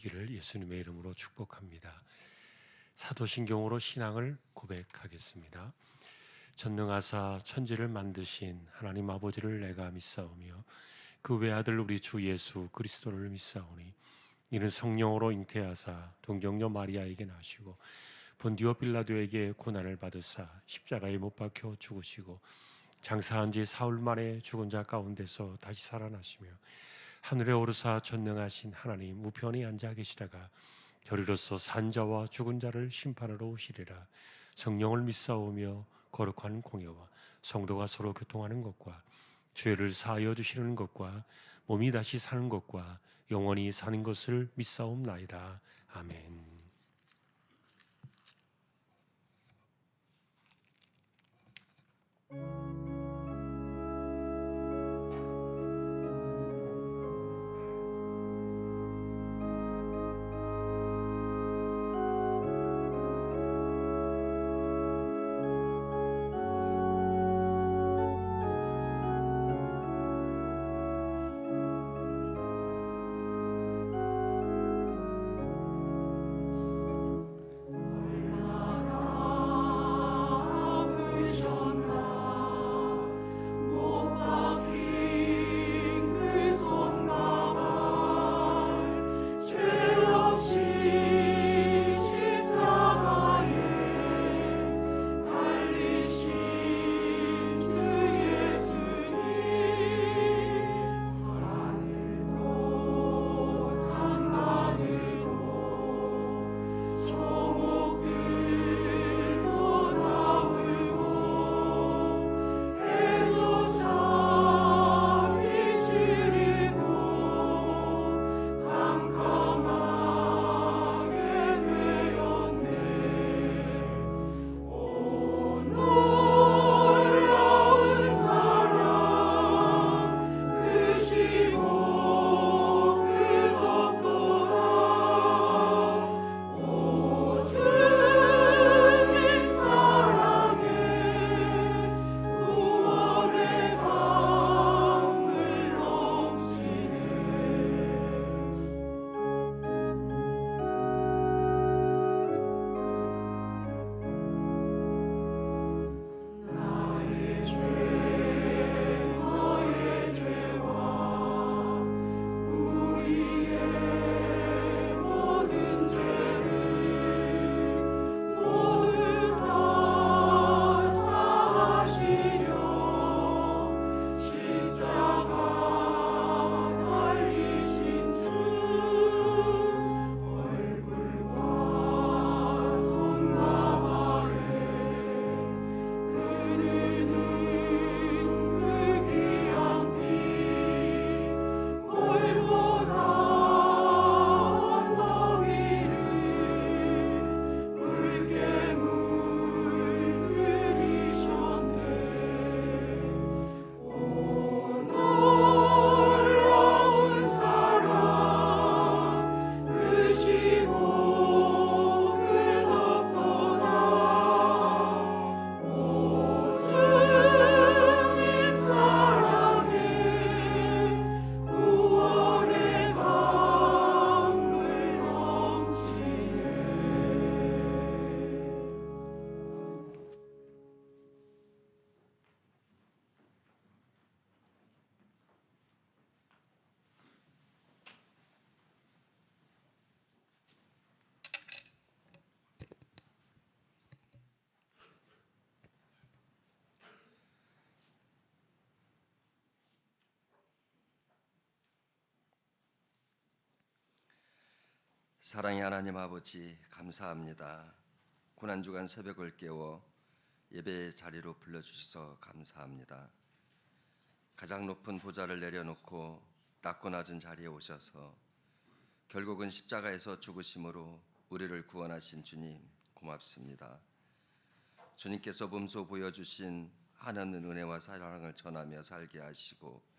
기를 예수님의 이름으로 축복합니다. 사도신경으로 신앙을 고백하겠습니다. 전능하사 천지를 만드신 하나님 아버지를 내가 믿사오며 그 외아들 우리 주 예수 그리스도를 믿사오니 이는 성령으로 잉태하사 동정녀 마리아에게 나시고 본디오 빌라도에게 고난을 받으사 십자가에 못 박혀 죽으시고 장사한 지 사흘 만에 죽은 자 가운데서 다시 살아나시며 하늘에 오르사 전능하신 하나님 우편에 앉아 계시다가 결의로서 산자와 죽은 자를 심판하러 오시리라. 성령을 믿사오며 거룩한 공예와 성도가 서로 교통하는 것과 죄를 사하여 주시는 것과 몸이 다시 사는 것과 영원히 사는 것을 믿사옵나이다. 아멘. 사랑의 하나님 아버지 감사합니다. 고난주간 새벽을 깨워 예배의 자리로 불러주셔서 감사합니다. 가장 높은 보좌를 내려놓고 낮고 낮은 자리에 오셔서 결국은 십자가에서 죽으심으로 우리를 구원하신 주님 고맙습니다. 주님께서 몸소 보여주신 하나님 은혜와 사랑을 전하며 살게 하시고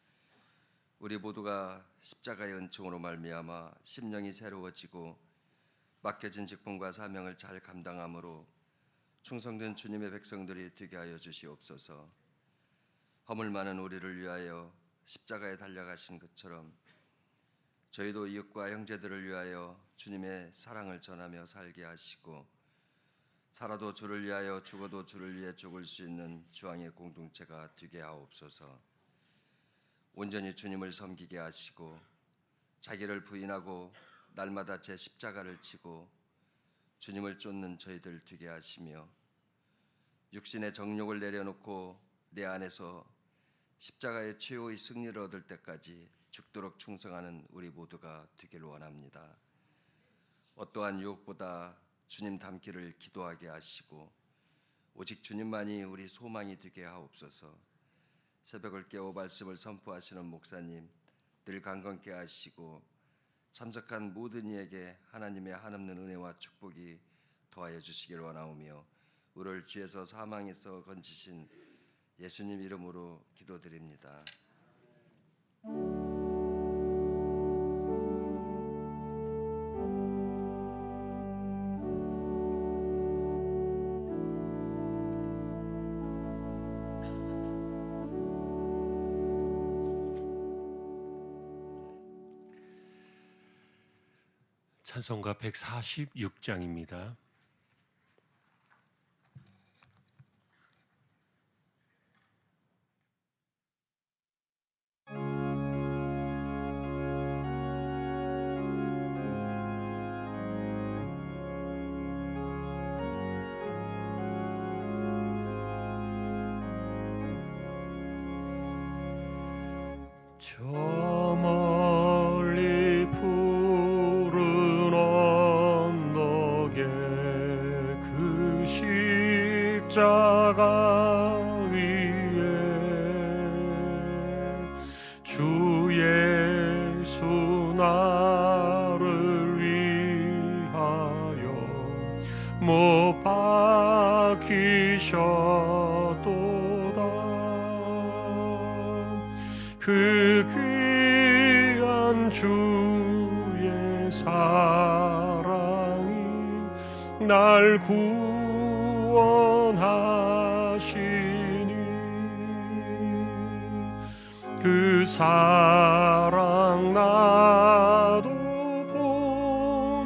우리 모두가 십자가의 은총으로 말미암아 심령이 새로워지고 맡겨진 직분과 사명을 잘 감당함으로 충성된 주님의 백성들이 되게 하여 주시옵소서. 허물 많은 우리를 위하여 십자가에 달려가신 것처럼 저희도 이웃과 형제들을 위하여 주님의 사랑을 전하며 살게 하시고 살아도 주를 위하여 죽어도 주를 위해 죽을 수 있는 주왕의 공동체가 되게 하옵소서. 온전히 주님을 섬기게 하시고 자기를 부인하고 날마다 제 십자가를 지고 주님을 쫓는 저희들 되게 하시며 육신의 정욕을 내려놓고 내 안에서 십자가의 최후의 승리를 얻을 때까지 죽도록 충성하는 우리 모두가 되기를 원합니다. 어떠한 유혹보다 주님 닮기를 기도하게 하시고 오직 주님만이 우리 소망이 되게 하옵소서. 새벽을 깨워 말씀을 선포하시는 목사님 늘 강건케 하시고 참석한 모든 이에게 하나님의 한없는 은혜와 축복이 더하여 주시기를 원하오며 우리를 죄에서 사망에서 건지신 예수님 이름으로 기도드립니다. 찬송가 146장입니다. 저 멀리 푸른 언덕에 그 십자가 위에 주 예수 나를 위하여 못 박히셨도다. 그 귀한 주의 사랑이 날 구원하시니 그 사랑 나도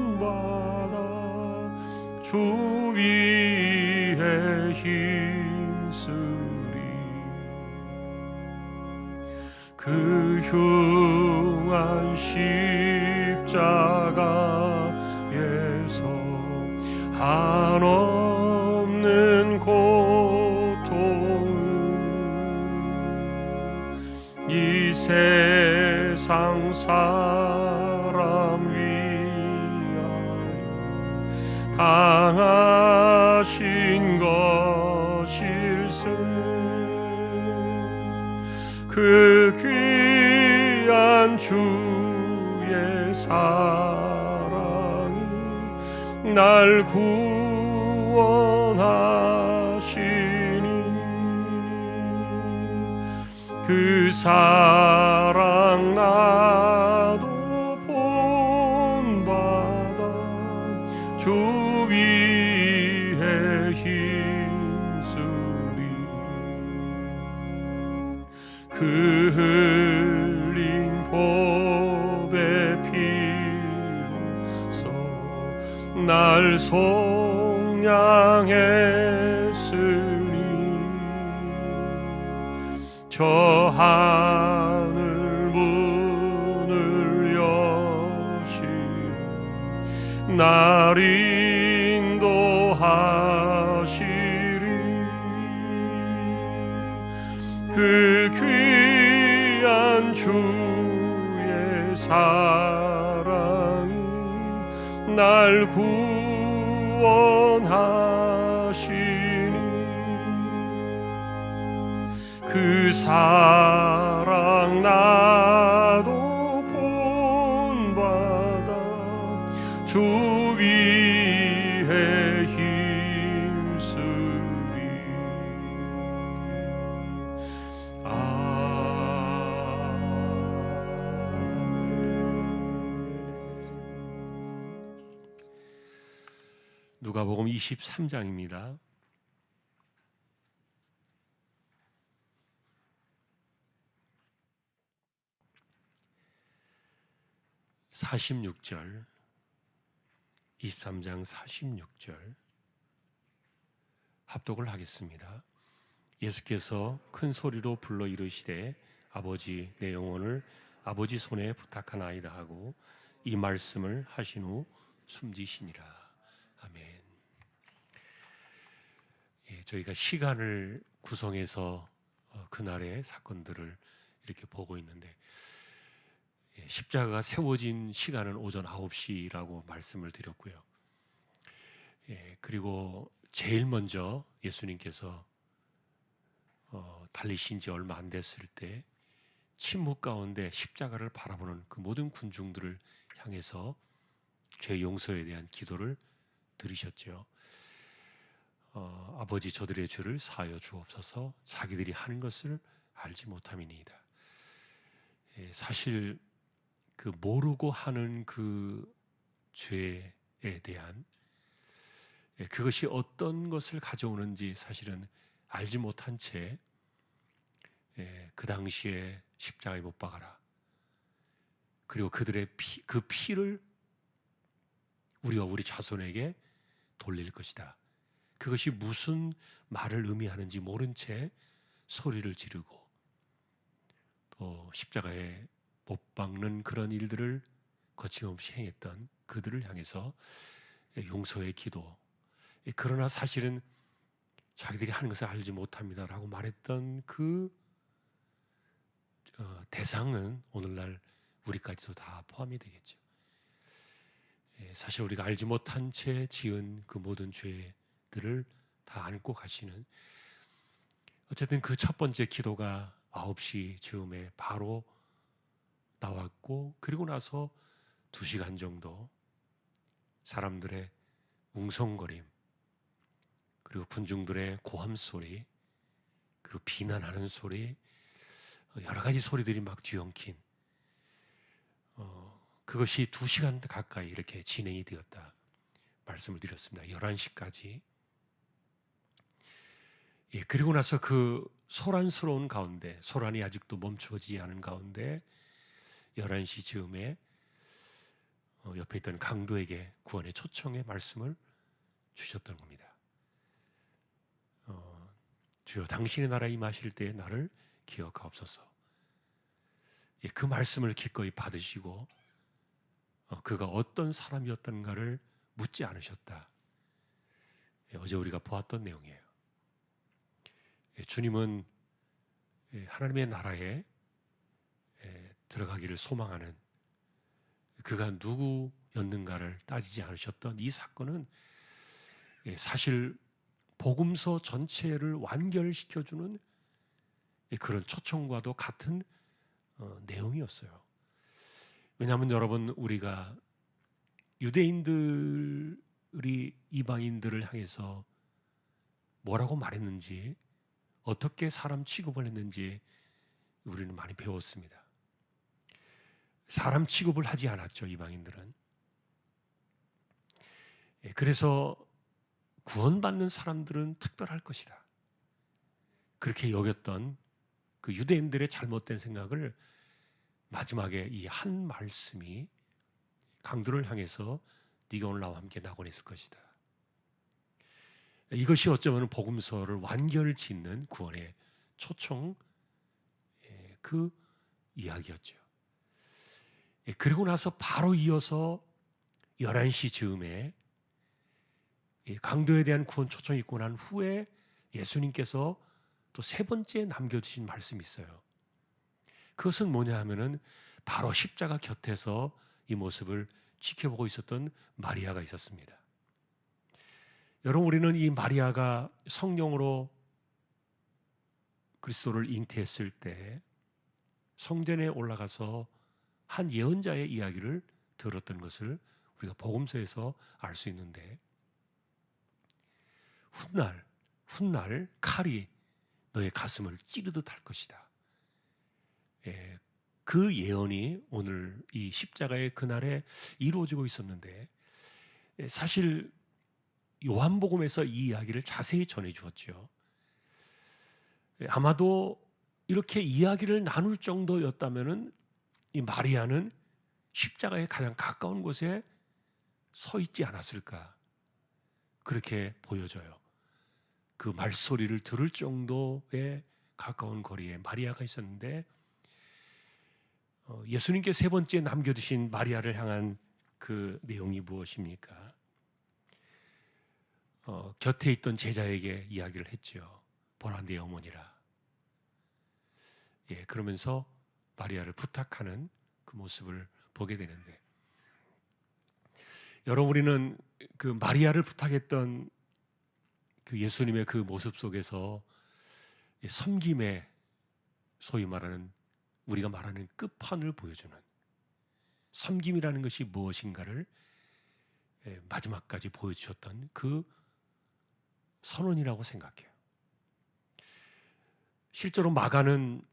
본받아 주 위에 힘쓰리. 그 흉한 십자가에서 한없는 고통을 이 세상 사람 위하여 당하신 것일세. 그 귀한 주의 사랑이 날 구원하시니 그 사랑 나도 본받아 주 위에 힘쓰리. 그 흘린 보배 피로써 날 속량했으니 저 하늘 문을 여시고 날 인도하시리. 그 귀한 주의 사랑이 날 구원하시니 그 사랑 나도 본받아 주 위에 힘쓰리. 누가복음 23장입니다. 46절 23장 46절 합독을 하겠습니다. 예수께서 큰 소리로 불러 이르시되 아버지 내 영혼을 아버지 손에 부탁하나이다 하고 이 말씀을 하신 후 숨지시니라. 아멘. 저희가 시간을 구성해서 그날의 사건들을 이렇게 보고 있는데 십자가가 세워진 시간은 오전 9시라고 말씀을 드렸고요. 그리고 제일 먼저 예수님께서 달리신 지 얼마 안 됐을 때 침묵 가운데 십자가를 바라보는 그 모든 군중들을 향해서 죄 용서에 대한 기도를 드리셨죠. 아버지 저들의 죄를 사하여 주옵소서 자기들이 하는 것을 알지 못함이니이다. 사실 그 모르고 하는 그 죄에 대한 그것이 어떤 것을 가져오는지 사실은 알지 못한 채 그 당시에 십자가에 못 박아라. 그리고 그들의 그 피를 우리와 우리 자손에게 돌릴 것이다. 그것이 무슨 말을 의미하는지 모른 채 소리를 지르고 또 십자가에 못 박는 그런 일들을 거침없이 행했던 그들을 향해서 용서의 기도. 그러나 사실은 자기들이 하는 것을 알지 못합니다라고 말했던 그 대상은 오늘날 우리까지도 다 포함이 되겠죠. 사실 우리가 알지 못한 채 지은 그 모든 죄들을 다 안고 가시는, 어쨌든 그 첫 번째 기도가 9시 즈음에 바로 나왔고, 그리고 나서 2시간 정도 사람들의 웅성거림, 그리고 군중들의 고함 소리, 그리고 비난하는 소리, 여러 가지 소리들이 막 뒤엉킨 그것이 2시간 가까이 이렇게 진행이 되었다 말씀을 드렸습니다. 11시까지. 그리고 나서 그 소란스러운 가운데, 소란이 아직도 멈춰지지 않은 가운데 11시 즈음에 옆에 있던 강도에게 구원의 초청의 말씀을 주셨던 겁니다. 주여 당신의 나라에 임하실 때에 나를 기억하옵소서. 그 말씀을 기꺼이 받으시고 그가 어떤 사람이었던가를 묻지 않으셨다. 어제 우리가 보았던 내용이에요. 주님은 하나님의 나라에 들어가기를 소망하는 그가 누구였는가를 따지지 않으셨던 이 사건은 사실 복음서 전체를 완결시켜주는 그런 초청과도 같은 내용이었어요. 왜냐하면 여러분, 우리가 유대인들이 이방인들을 향해서 뭐라고 말했는지, 어떻게 사람 취급을 했는지 우리는 많이 배웠습니다. 사람 취급을 하지 않았죠, 이방인들은. 그래서 구원받는 사람들은 특별할 것이다, 그렇게 여겼던 그 유대인들의 잘못된 생각을 마지막에 이 한 말씀이 강도를 향해서 네가 오늘 나와 함께 낙원했을 것이다. 이것이 어쩌면 복음서를 완결짓는 구원의 초청 그 이야기였죠. 그리고 나서 바로 이어서 11시 즈음에 강도에 대한 구원 초청이 있고 난 후에 예수님께서 또 3번째 남겨주신 말씀이 있어요. 그것은 뭐냐 하면은 바로 십자가 곁에서 이 모습을 지켜보고 있었던 마리아가 있었습니다. 여러분, 우리는 이 마리아가 성령으로 그리스도를 잉태했을 때 성전에 올라가서 한 예언자의 이야기를 들었던 것을 우리가 복음서에서 알 수 있는데, 훗날 칼이 너의 가슴을 찌르듯 할 것이다. 그 예언이 오늘 이 십자가의 그날에 이루어지고 있었는데, 사실 요한복음에서 이 이야기를 자세히 전해 주었죠. 아마도 이렇게 이야기를 나눌 정도였다면은 이 마리아는 십자가에 가장 가까운 곳에 서 있지 않았을까 그렇게 보여져요. 그 말소리를 들을 정도의 가까운 거리에 마리아가 있었는데 예수님께 세 번째 남겨두신 마리아를 향한 그 내용이 무엇입니까? 곁에 있던 제자에게 이야기를 했죠. 보라 내 어머니라. 그러면서 마리아를 부탁하는 그 모습을 보게 되는데, 여러분, 우리는 그 마리아를 부탁했던 그 예수님의 그 모습 속에서 섬김의, 소위 말하는, 우리가 말하는 끝판을 보여주는 섬김이라는 것이 무엇인가를 마지막까지 보여주셨던 그 선언이라고 생각해요. 실제로 마가는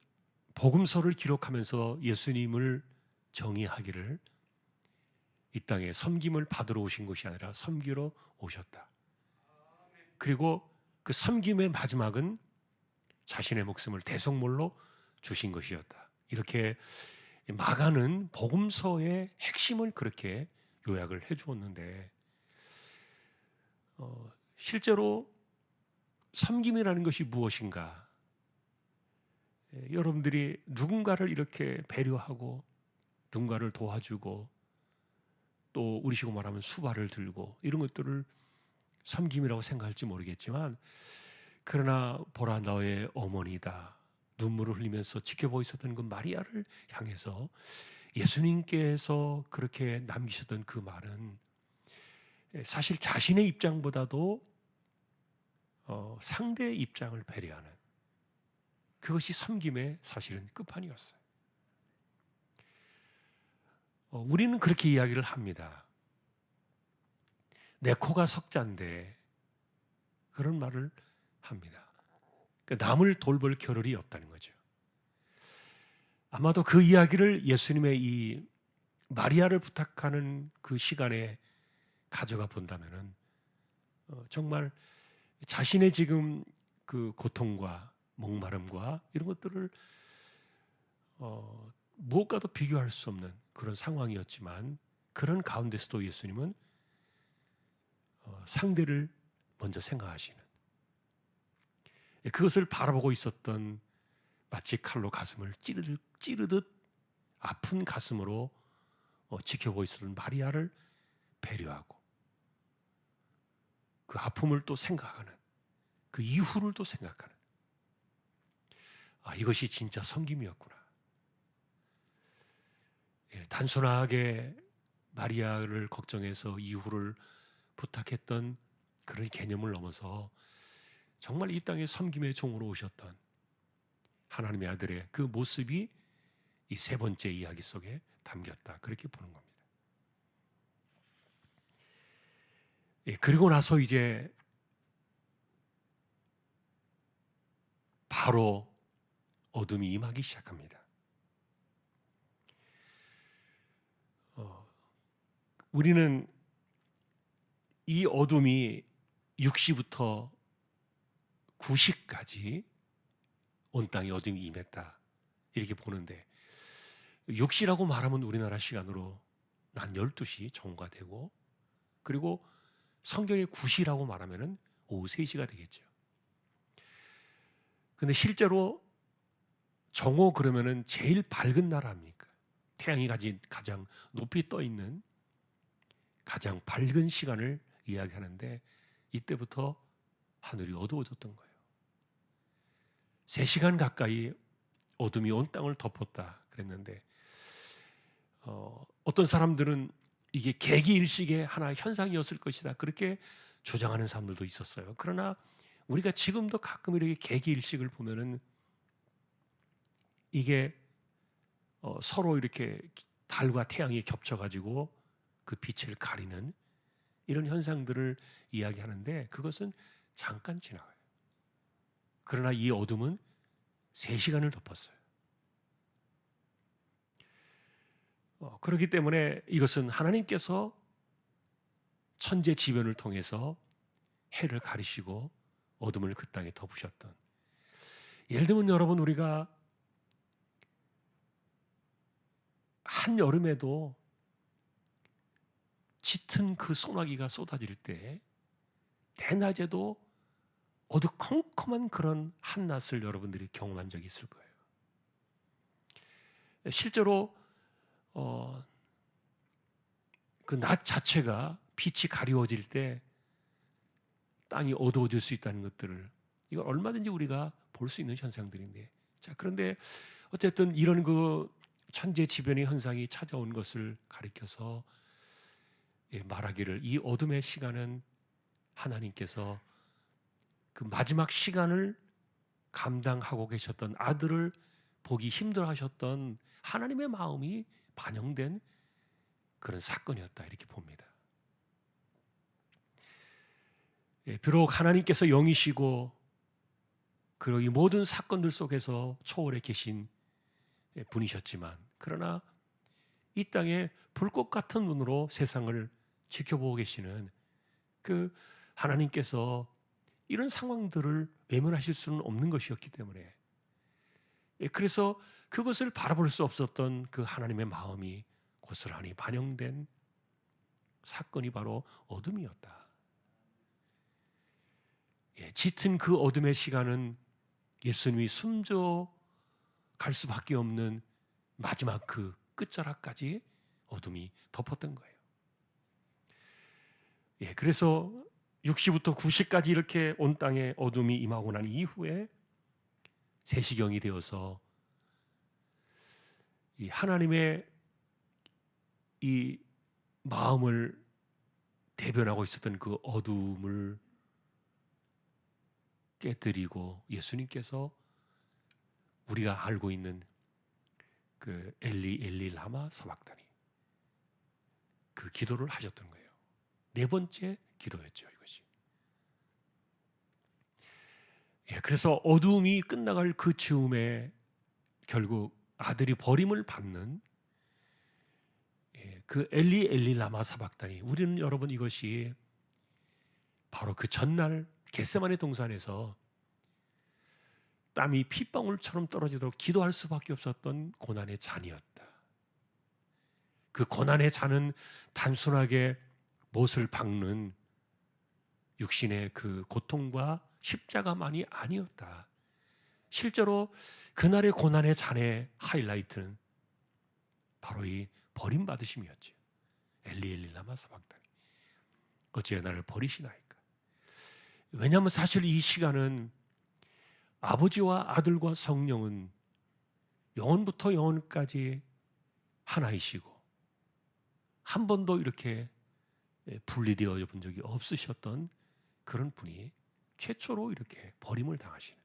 복음서를 기록하면서 예수님을 정의하기를 이 땅에 섬김을 받으러 오신 것이 아니라 섬기러 오셨다. 그리고 그 섬김의 마지막은 자신의 목숨을 대속물로 주신 것이었다. 이렇게 마가는 복음서의 핵심을 그렇게 요약을 해주었는데, 실제로 섬김이라는 것이 무엇인가? 여러분들이 누군가를 이렇게 배려하고 누군가를 도와주고 또 우리식으로 말하면 수발을 들고 이런 것들을 섬김이라고 생각할지 모르겠지만, 그러나 보라 너의 어머니다, 눈물을 흘리면서 지켜보고 있었던 그 마리아를 향해서 예수님께서 그렇게 남기셨던 그 말은 사실 자신의 입장보다도 상대의 입장을 배려하는, 그것이 섬김의 사실은 끝판이었어요. 우리는 그렇게 이야기를 합니다. 내 코가 석잔데, 그런 말을 합니다. 그러니까 남을 돌볼 겨를이 없다는 거죠. 아마도 그 이야기를 예수님의 이 마리아를 부탁하는 그 시간에 가져가 본다면은 정말 자신의 지금 그 고통과 목마름과 이런 것들을 무엇과도 비교할 수 없는 그런 상황이었지만, 그런 가운데서도 예수님은 상대를 먼저 생각하시는, 그것을 바라보고 있었던, 마치 칼로 가슴을 찌르듯 아픈 가슴으로 지켜보고 있었던 마리아를 배려하고 그 아픔을 또 생각하는, 그 이후를 또 생각하는, 이것이 진짜 섬김이었구나. 단순하게 마리아를 걱정해서 이후를 부탁했던 그런 개념을 넘어서 정말 이 땅에 섬김의 종으로 오셨던 하나님의 아들의 그 모습이 이 세 번째 이야기 속에 담겼다, 그렇게 보는 겁니다. 그리고 나서 이제 바로 어둠이 임하기 시작합니다. 우리는 이 어둠이 6시부터 9시까지 온 땅에 어둠이 임했다, 이렇게 보는데, 6시라고 말하면 우리나라 시간으로 낮 12시 정오가 되고, 그리고 성경의 9시라고 말하면 오후 3시가 되겠죠. 근데 실제로 정오 그러면은 제일 밝은 날 아닙니까? 태양이 가장 높이 떠 있는 가장 밝은 시간을 이야기하는데, 이때부터 하늘이 어두워졌던 거예요. 3시간 가까이 어둠이 온 땅을 덮었다 그랬는데, 어떤 사람들은 이게 개기일식의 하나의 현상이었을 것이다, 그렇게 주장하는 사람들도 있었어요. 그러나 우리가 지금도 가끔 이렇게 개기일식을 보면은 이게 서로 이렇게 달과 태양이 겹쳐가지고 그 빛을 가리는 이런 현상들을 이야기하는데, 그것은 잠깐 지나가요. 그러나 이 어둠은 3시간을 덮었어요. 그렇기 때문에 이것은 하나님께서 천재지변을 통해서 해를 가리시고 어둠을 그 땅에 덮으셨던, 예를 들면 여러분, 우리가 한여름에도 짙은 그 소나기가 쏟아질 때 대낮에도 어두컴컴한 그런 한낮을 여러분들이 경험한 적이 있을 거예요. 실제로 그 낮 자체가 빛이 가리워질 때 땅이 어두워질 수 있다는 것들을, 이걸 얼마든지 우리가 볼 수 있는 현상들인데, 자, 그런데 어쨌든 이런 그 천재지변의 현상이 찾아온 것을 가리켜서 말하기를, 이 어둠의 시간은 하나님께서 그 마지막 시간을 감당하고 계셨던 아들을 보기 힘들어하셨던 하나님의 마음이 반영된 그런 사건이었다, 이렇게 봅니다. 비록 하나님께서 영이시고 그리고 이 모든 사건들 속에서 초월해 계신 분이셨지만, 그러나 이 땅에 불꽃 같은 눈으로 세상을 지켜보고 계시는 그 하나님께서 이런 상황들을 외면하실 수는 없는 것이었기 때문에, 그래서 그것을 바라볼 수 없었던 그 하나님의 마음이 고스란히 반영된 사건이 바로 어둠이었다. 짙은 그 어둠의 시간은 예수님이 숨져 갈 수밖에 없는 마지막 그 끝자락까지 어둠이 덮었던 거예요. 그래서 6시부터 9시까지 이렇게 온 땅에 어둠이 임하고 난 이후에 3시경이 되어서 이 하나님의 이 마음을 대변하고 있었던 그 어둠을 깨뜨리고 예수님께서 우리가 알고 있는 그 엘리 엘리 라마 사박다니, 그 기도를 하셨던 거예요. 4번째 기도였죠, 이것이. 그래서 어둠이 끝나갈 그 즈음에 결국 아들이 버림을 받는 그 엘리 엘리 라마 사박다니, 우리는 여러분 이것이 바로 그 전날 겟세마네 동산에서 땀이 핏방울처럼 떨어지도록 기도할 수밖에 없었던 고난의 잔이었다. 그 고난의 잔은 단순하게 못을 박는 육신의 그 고통과 십자가만이 아니었다. 실제로 그날의 고난의 잔의 하이라이트는 바로 이 버림받으심이었죠. 엘리 엘리 라마 사박다니, 어찌 나를 버리시나이까. 왜냐하면 사실 이 시간은 아버지와 아들과 성령은 영원부터 영원까지 하나이시고 한 번도 이렇게 분리되어 본 적이 없으셨던 그런 분이 최초로 이렇게 버림을 당하시는,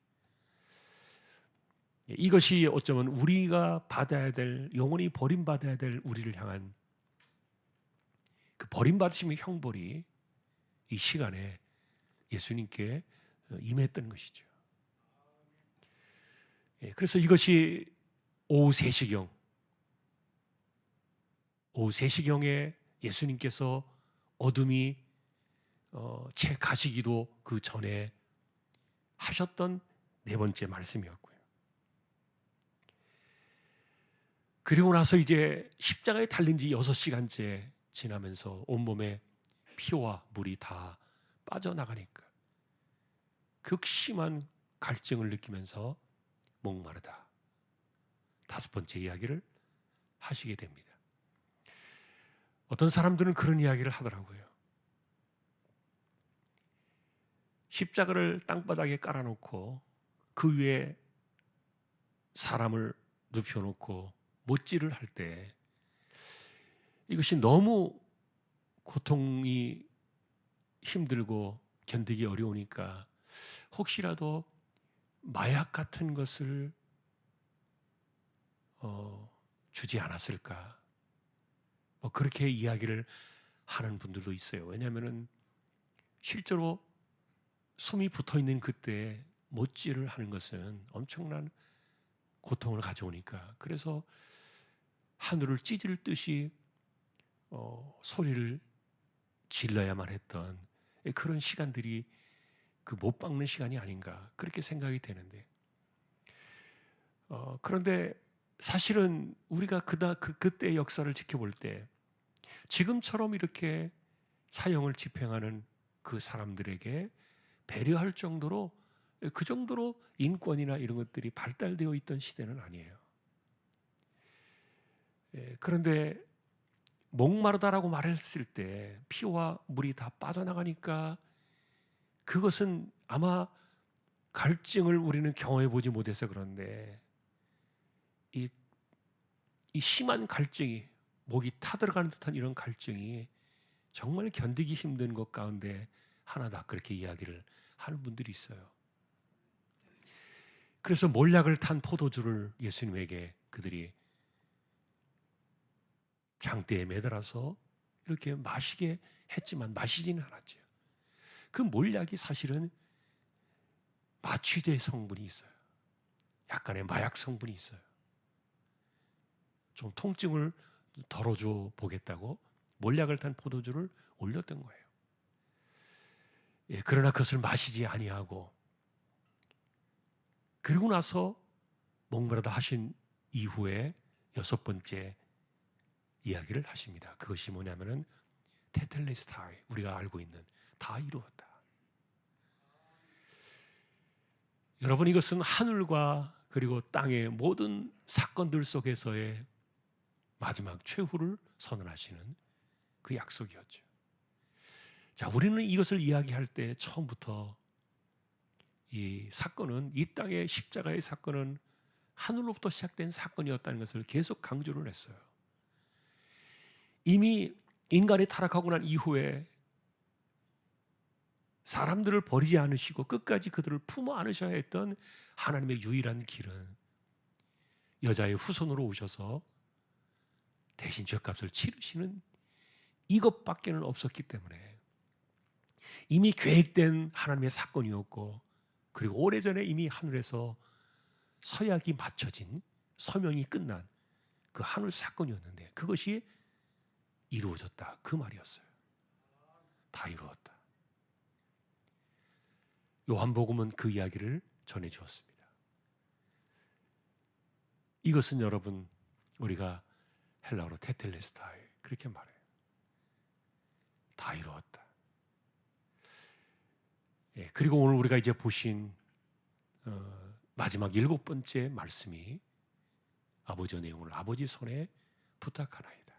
이것이 어쩌면 우리가 받아야 될, 영원히 버림받아야 될 우리를 향한 그 버림받으심의 형벌이 이 시간에 예수님께 임했던 것이죠. 그래서 이것이 오후 3시경에 예수님께서 어둠이 채 가시기도 그 전에 하셨던 4번째 말씀이었고요. 그리고 나서 이제 십자가에 달린 지 6시간째 지나면서 온몸에 피와 물이 다 빠져나가니까 극심한 갈증을 느끼면서 목마르다, 5번째 이야기를 하시게 됩니다. 어떤 사람들은 그런 이야기를 하더라고요. 십자가를 땅바닥에 깔아놓고 그 위에 사람을 눕혀놓고 못질을 할 때 이것이 너무 고통이 힘들고 견디기 어려우니까 혹시라도 마약 같은 것을 주지 않았을까, 뭐 그렇게 이야기를 하는 분들도 있어요. 왜냐하면 실제로 숨이 붙어있는 그때 못질을 하는 것은 엄청난 고통을 가져오니까, 그래서 하늘을 찢을 듯이 소리를 질러야만 했던 그런 시간들이 그 못 박는 시간이 아닌가, 그렇게 생각이 되는데, 그런데 사실은 우리가 그때 역사를 지켜볼 때 지금처럼 이렇게 사형을 집행하는 그 사람들에게 배려할 정도로, 그 정도로 인권이나 이런 것들이 발달되어 있던 시대는 아니에요. 그런데 목마르다라고 말했을 때 피와 물이 다 빠져나가니까 그것은 아마 갈증을 우리는 경험해 보지 못해서 그런데 이 심한 갈증이, 목이 타들어가는 듯한 이런 갈증이 정말 견디기 힘든 것 가운데 하나다, 그렇게 이야기를 하는 분들이 있어요. 그래서 몰약을 탄 포도주를 예수님에게 그들이 장대에 매달아서 이렇게 마시게 했지만 마시지는 않았죠. 그 몰약이 사실은 마취제 성분이 있어요. 약간의 마약 성분이 있어요. 좀 통증을 덜어줘 보겠다고 몰약을 탄 포도주를 올렸던 거예요. 그러나 그것을 마시지 아니하고, 그리고 나서 목마르다 하신 이후에 6번째 이야기를 하십니다. 그것이 뭐냐면은 테텔레스타이, 우리가 알고 있는 다 이루었다. 여러분, 이것은 하늘과 그리고 땅의 모든 사건들 속에서의 마지막 최후를 선언하시는 그 약속이었죠. 자, 우리는 이것을 이야기할 때 처음부터 이 사건은, 이 땅의 십자가의 사건은 하늘로부터 시작된 사건이었다는 것을 계속 강조를 했어요. 이미 인간이 타락하고 난 이후에 사람들을 버리지 않으시고 끝까지 그들을 품어 안으셔야 했던 하나님의 유일한 길은 여자의 후손으로 오셔서 대신 죗값을 치르시는 이것밖에는 없었기 때문에 이미 계획된 하나님의 사건이었고, 그리고 오래전에 이미 하늘에서 서약이 맞춰진, 서명이 끝난 그 하늘 사건이었는데 그것이 이루어졌다, 그 말이었어요. 다 이루었다. 요한복음은 그 이야기를 전해주었습니다. 이것은 여러분, 우리가 헬라어로 테텔레스타이, 그렇게 말해요. 다 이루었다. 그리고 오늘 우리가 이제 보신 마지막 7번째 말씀이 아버지의 내용을 아버지 손에 부탁하나이다.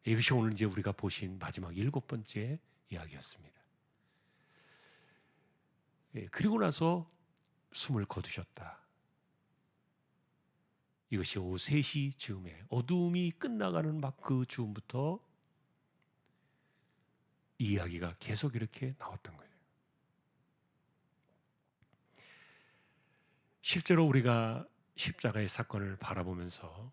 이것이 오늘 이제 우리가 보신 마지막 7번째 이야기였습니다. 그리고 나서 숨을 거두셨다. 이것이 오후 3시 즈음에 어두움이 끝나가는 막 그 즈음부터 이 이야기가 계속 이렇게 나왔던 거예요. 실제로 우리가 십자가의 사건을 바라보면서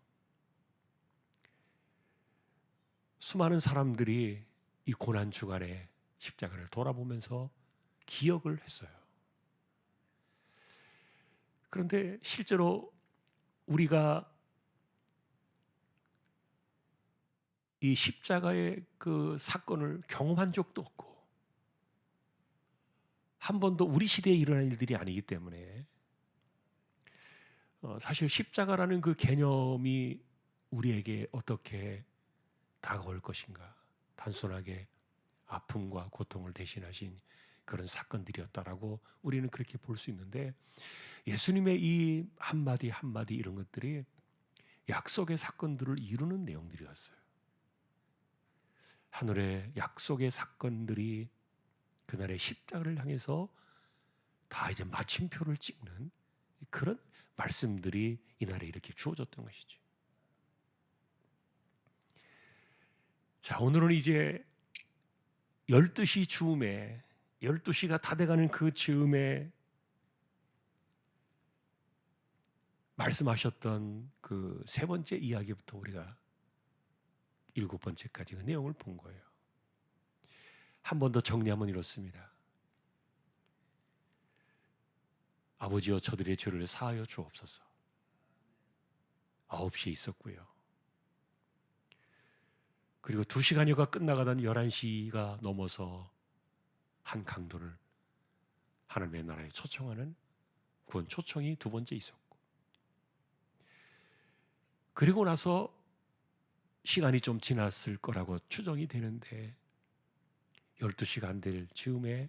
수많은 사람들이 이 고난 주간에 십자가를 돌아보면서 기억을 했어요. 그런데 실제로 우리가 이 십자가의 그 사건을 경험한 적도 없고 한 번도 우리 시대에 일어난 일들이 아니기 때문에 사실 십자가라는 그 개념이 우리에게 어떻게 다가올 것인가, 단순하게 아픔과 고통을 대신하신 그런 사건들이었다라고 우리는 그렇게 볼 수 있는데, 예수님의 이 한마디 한마디 이런 것들이 약속의 사건들을 이루는 내용들이었어요. 하늘의 약속의 사건들이 그날의 십자가를 향해서 다 이제 마침표를 찍는 그런 말씀들이 이날에 이렇게 주어졌던 것이죠. 자, 오늘은 이제 12시 즈음에, 12시가 다 돼가는 그 즈음에 말씀하셨던 그 3번째 이야기부터 우리가 7번째까지 그 내용을 본 거예요. 한 번 더 정리하면 이렇습니다. 아버지여, 저들의 죄를 사하여 주옵소서. 9시에 있었고요. 그리고 2시간여가 끝나가던 11시가 넘어서 한 강도를 하나님의 나라에 초청하는 구원 초청이 2번째 있었고, 그리고 나서 시간이 좀 지났을 거라고 추정이 되는데 12시가 안 될 즈음에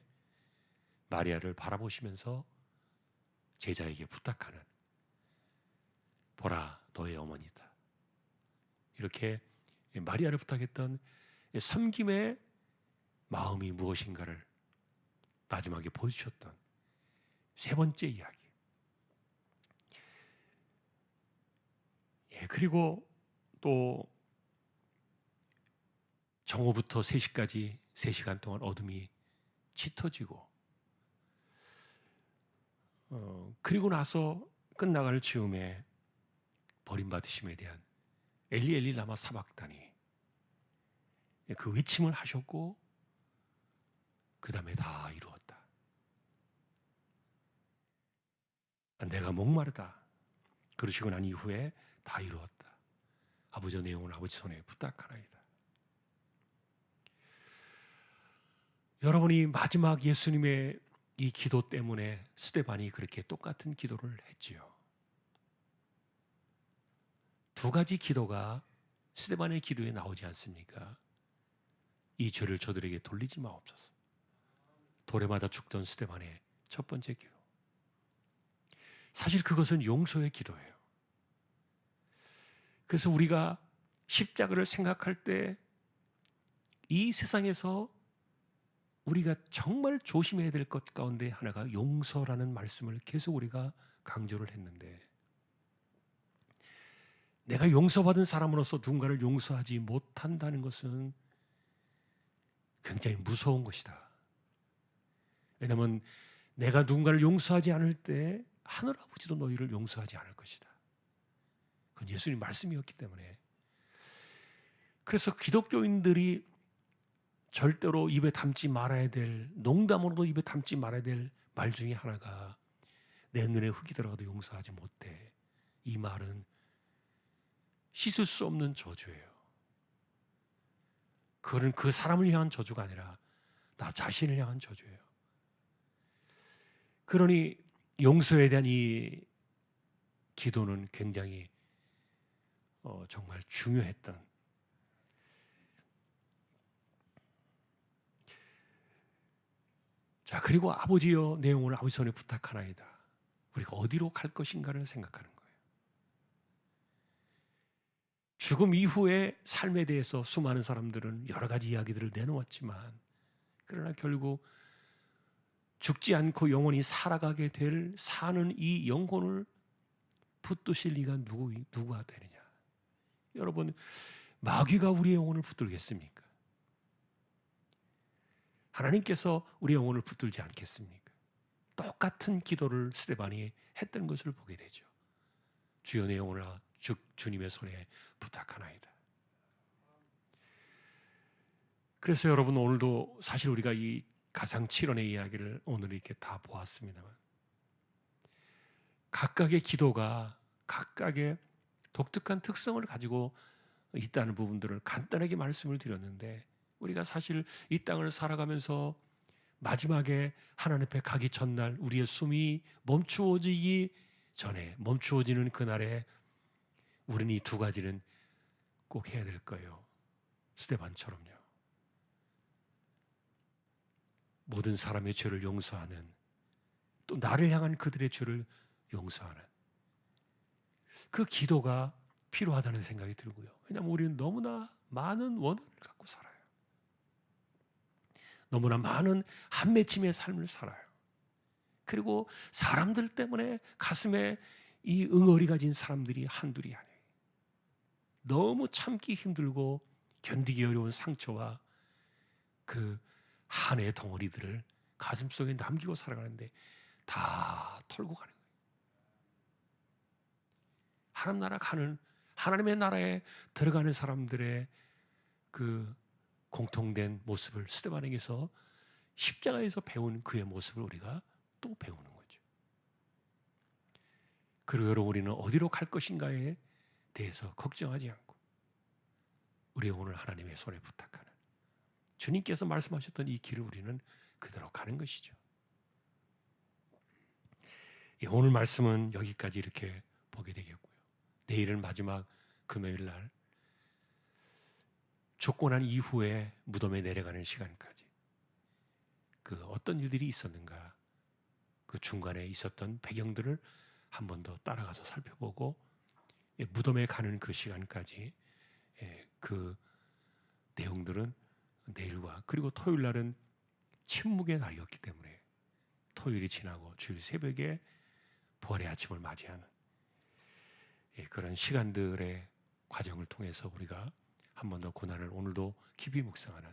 마리아를 바라보시면서 제자에게 부탁하는, 보라 너의 어머니다. 이렇게 마리아를 부탁했던 섬김의 마음이 무엇인가를 마지막에 보여주셨던 세 번째 이야기. 그리고 또 정오부터 3시까지 3시간 동안 어둠이 짙어지고 그리고 나서 끝나갈 즈음에 버림받으심에 대한 엘리 엘리 라마 사박다니 그 외침을 하셨고 그 다음에 다 이루었다. 내가 목마르다 그러시고 난 이후에 다 이루었다. 아버지의 내용을 아버지 손에 부탁하나이다. 여러분이 마지막 예수님의 이 기도 때문에 스데반이 그렇게 똑같은 기도를 했지요. 두 가지 기도가 스데반의 기도에 나오지 않습니까? 이 죄를 저들에게 돌리지 마옵소서. 돌에 맞아 죽던 스데반의 첫 번째 기도. 사실 그것은 용서의 기도예요. 그래서 우리가 십자가를 생각할 때 이 세상에서 우리가 정말 조심해야 될 것 가운데 하나가 용서라는 말씀을 계속 우리가 강조를 했는데, 내가 용서받은 사람으로서 누군가를 용서하지 못한다는 것은 굉장히 무서운 것이다. 왜냐하면 내가 누군가를 용서하지 않을 때 하늘아버지도 너희를 용서하지 않을 것이다. 그건 예수님 말씀이었기 때문에. 그래서 기독교인들이 절대로 입에 담지 말아야 될, 농담으로도 입에 담지 말아야 될 말 중에 하나가 내 눈에 흙이 들어가도 용서하지 못해. 이 말은 씻을 수 없는 저주예요. 그거는 그 사람을 향한 저주가 아니라 나 자신을 향한 저주예요. 그러니 용서에 대한 이 기도는 굉장히 정말 중요했던, 자, 그리고 아버지여 내용을 아버지 손에 부탁하나이다. 우리가 어디로 갈 것인가를 생각하는 거예요. 죽음 이후의 삶에 대해서 수많은 사람들은 여러 가지 이야기들을 내놓았지만, 그러나 결국 죽지 않고 영원히 살아가게 될 사는 이 영혼을 붙드실 리가 누가 되느냐. 여러분, 마귀가 우리의 영혼을 붙들겠습니까? 하나님께서 우리 영혼을 붙들지 않겠습니까? 똑같은 기도를 스데반이 했던 것을 보게 되죠. 주여 내 영혼을 주님의 손에 부탁하나이다. 그래서 여러분, 오늘도 사실 우리가 이 가상칠언의 이야기를 오늘 이렇게 다 보았습니다만, 각각의 기도가 각각의 독특한 특성을 가지고 있다는 부분들을 간단하게 말씀을 드렸는데, 우리가 사실 이 땅을 살아가면서 마지막에 하나님 앞에 가기 전날 우리의 숨이 멈추어지기 전에, 멈추어지는 그날에 우리는 이 두 가지는 꼭 해야 될 거예요. 스데반처럼요. 모든 사람의 죄를 용서하는, 또 나를 향한 그들의 죄를 용서하는 그 기도가 필요하다는 생각이 들고요. 왜냐하면 우리는 너무나 많은 원한을 갖고 살아요. 너무나 많은 한맺힘의 삶을 살아요. 그리고 사람들 때문에 가슴에 이 응어리 가진 사람들이 한둘이 아니에요. 너무 참기 힘들고 견디기 어려운 상처와 그 한의 덩어리들을 가슴속에 남기고 살아가는데 다 털고 가는 거예요. 하나님의 나라에 들어가는 사람들의 그 공통된 모습을 스데반에게서, 십자가에서 배운 그의 모습을 우리가 또 배우는 거죠. 그리고 여러분, 우리는 어디로 갈 것인가에 대해서 걱정하지 않고 우리의 오늘 하나님의 손에 부탁하는, 주님께서 말씀하셨던 이 길을 우리는 그대로 가는 것이죠. 오늘 말씀은 여기까지 이렇게 보게 되겠고요. 내일은 마지막 금요일 날 죽고 난 이후에 무덤에 내려가는 시간까지 그 어떤 일들이 있었는가, 그 중간에 있었던 배경들을 한 번 더 따라가서 살펴보고 무덤에 가는 그 시간까지 그 내용들은 내일과 그리고 토요일 날은 침묵의 날이었기 때문에 토요일이 지나고 주일 새벽에 부활의 아침을 맞이하는 그런 시간들의 과정을 통해서 우리가 한 번 더 고난을 오늘도 깊이 묵상하는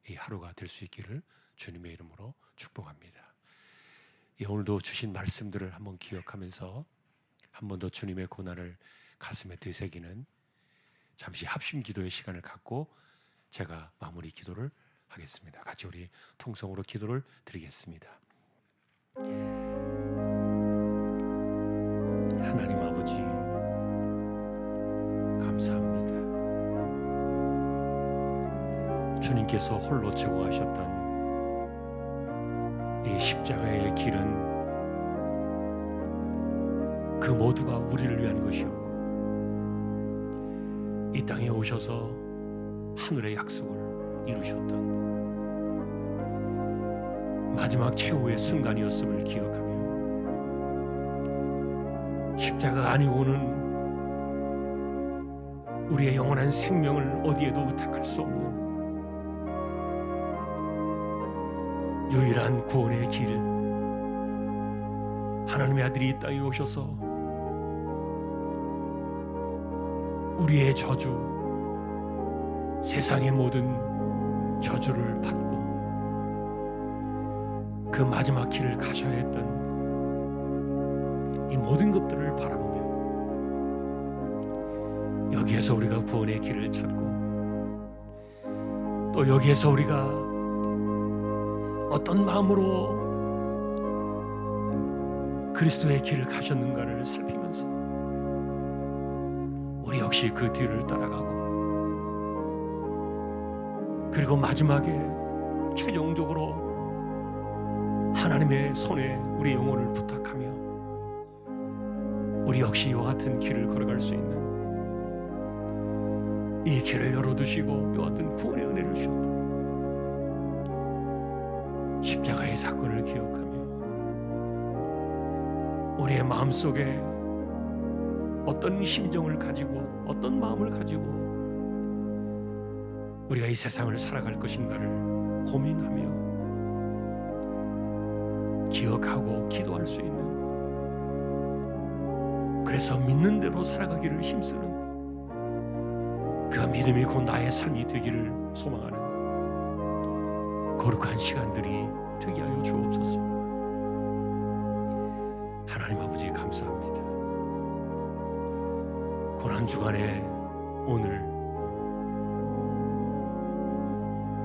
이 하루가 될 수 있기를 주님의 이름으로 축복합니다. 오늘도 주신 말씀들을 한번 기억하면서 한 번 더 주님의 고난을 가슴에 되새기는 잠시 합심 기도의 시간을 갖고 제가 마무리 기도를 하겠습니다. 같이 우리 통성으로 기도를 드리겠습니다. 하나님 아버지, 감사합니다. 주님께서 홀로 지고하셨던 이 십자가의 길은 그 모두가 우리를 위한 것이었고, 이 땅에 오셔서 하늘의 약속을 이루셨던 마지막 최후의 순간이었음을 기억하며 십자가 아니고는 우리의 영원한 생명을 어디에도 의탁할 수 없는 유일한 구원의 길, 하나님의 아들이 이 땅에 오셔서 우리의 저주, 세상의 모든 저주를 받고 그 마지막 길을 가셔야 했던 이 모든 것들을 바라보며 여기에서 우리가 구원의 길을 찾고 또 여기에서 우리가 어떤 마음으로 그리스도의 길을 가셨는가를 살피면서 우리 역시 그 뒤를 따라가고 그리고 마지막에 최종적으로 하나님의 손에 우리 영혼을 부탁하며 우리 역시 이와 같은 길을 걸어갈 수 있는 이 길을 열어두시고 이와 같은 구원의 은혜를 주셨다. 십자가의 사건을 기억하며 우리의 마음속에 어떤 심정을 가지고 어떤 마음을 가지고 우리가 이 세상을 살아갈 것인가를 고민하며 기억하고 기도할 수 있는, 그래서 믿는 대로 살아가기를 힘쓰는 그 믿음이 곧 나의 삶이 되기를 소망하는 거룩한 시간들이 되게 하여 주옵소서. 하나님 아버지, 감사합니다. 고난주간에 오늘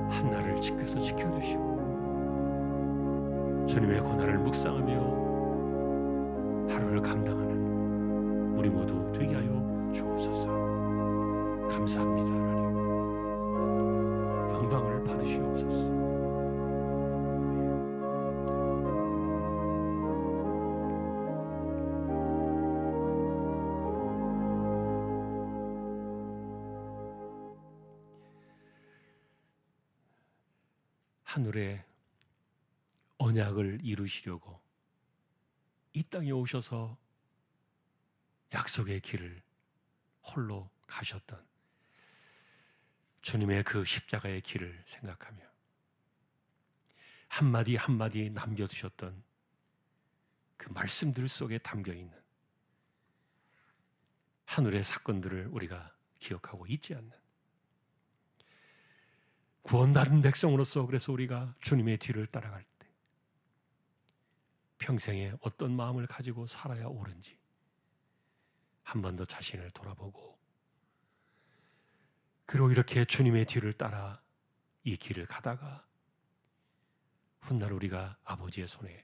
한날을 지켜서 지켜주시고 주님의 고난을 묵상하며 하루를 감당하는 우리 모두 되게 하여 주옵소서. 감사합니다. 하나님, 영광을 받으시옵소서. 하늘의 언약을 이루시려고 이 땅에 오셔서 약속의 길을 홀로 가셨던 주님의 그 십자가의 길을 생각하며 한마디 한마디 남겨두셨던 그 말씀들 속에 담겨있는 하늘의 사건들을 우리가 기억하고 잊지 않는 구원받은 백성으로서, 그래서 우리가 주님의 뒤를 따라갈 때 평생에 어떤 마음을 가지고 살아야 옳은지 한 번 더 자신을 돌아보고, 그리고 이렇게 주님의 뒤를 따라 이 길을 가다가 훗날 우리가 아버지의 손에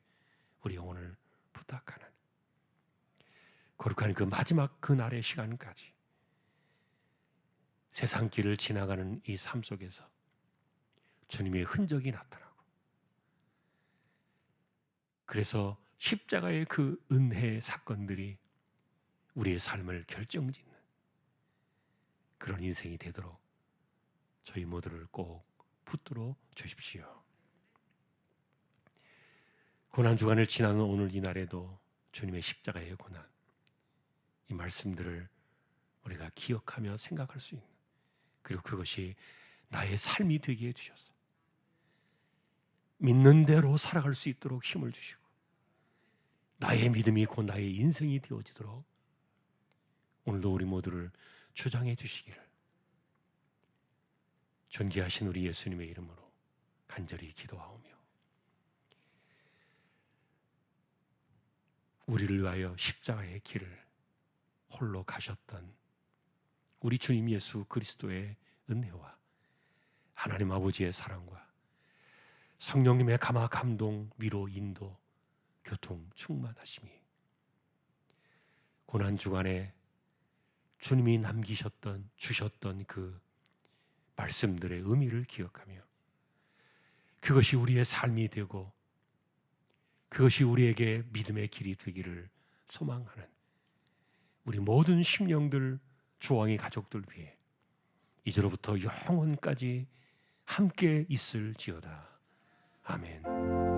우리 영혼을 부탁하는 거룩한 그 마지막 그날의 시간까지 세상 길을 지나가는 이 삶 속에서 주님의 흔적이 나타나고, 그래서 십자가의 그 은혜의 사건들이 우리의 삶을 결정짓는 그런 인생이 되도록 저희 모두를 꼭 붙들어 주십시오. 고난 주간을 지나는 오늘 이 날에도 주님의 십자가의 고난, 이 말씀들을 우리가 기억하며 생각할 수 있는, 그리고 그것이 나의 삶이 되게 해주셔서 믿는 대로 살아갈 수 있도록 힘을 주시고, 나의 믿음이 곧 나의 인생이 되어지도록 오늘도 우리 모두를 주장해 주시기를 존귀하신 우리 예수님의 이름으로 간절히 기도하오며, 우리를 위하여 십자가의 길을 홀로 가셨던 우리 주님 예수 그리스도의 은혜와 하나님 아버지의 사랑과 성령님의 감화 감동, 위로, 인도, 교통, 충만하심이 고난 주간에 주님이 남기셨던, 주셨던 그 말씀들의 의미를 기억하며 그것이 우리의 삶이 되고 그것이 우리에게 믿음의 길이 되기를 소망하는 우리 모든 심령들, 주왕의 가족들 위해 이제로부터 영원까지 함께 있을지어다. 아멘.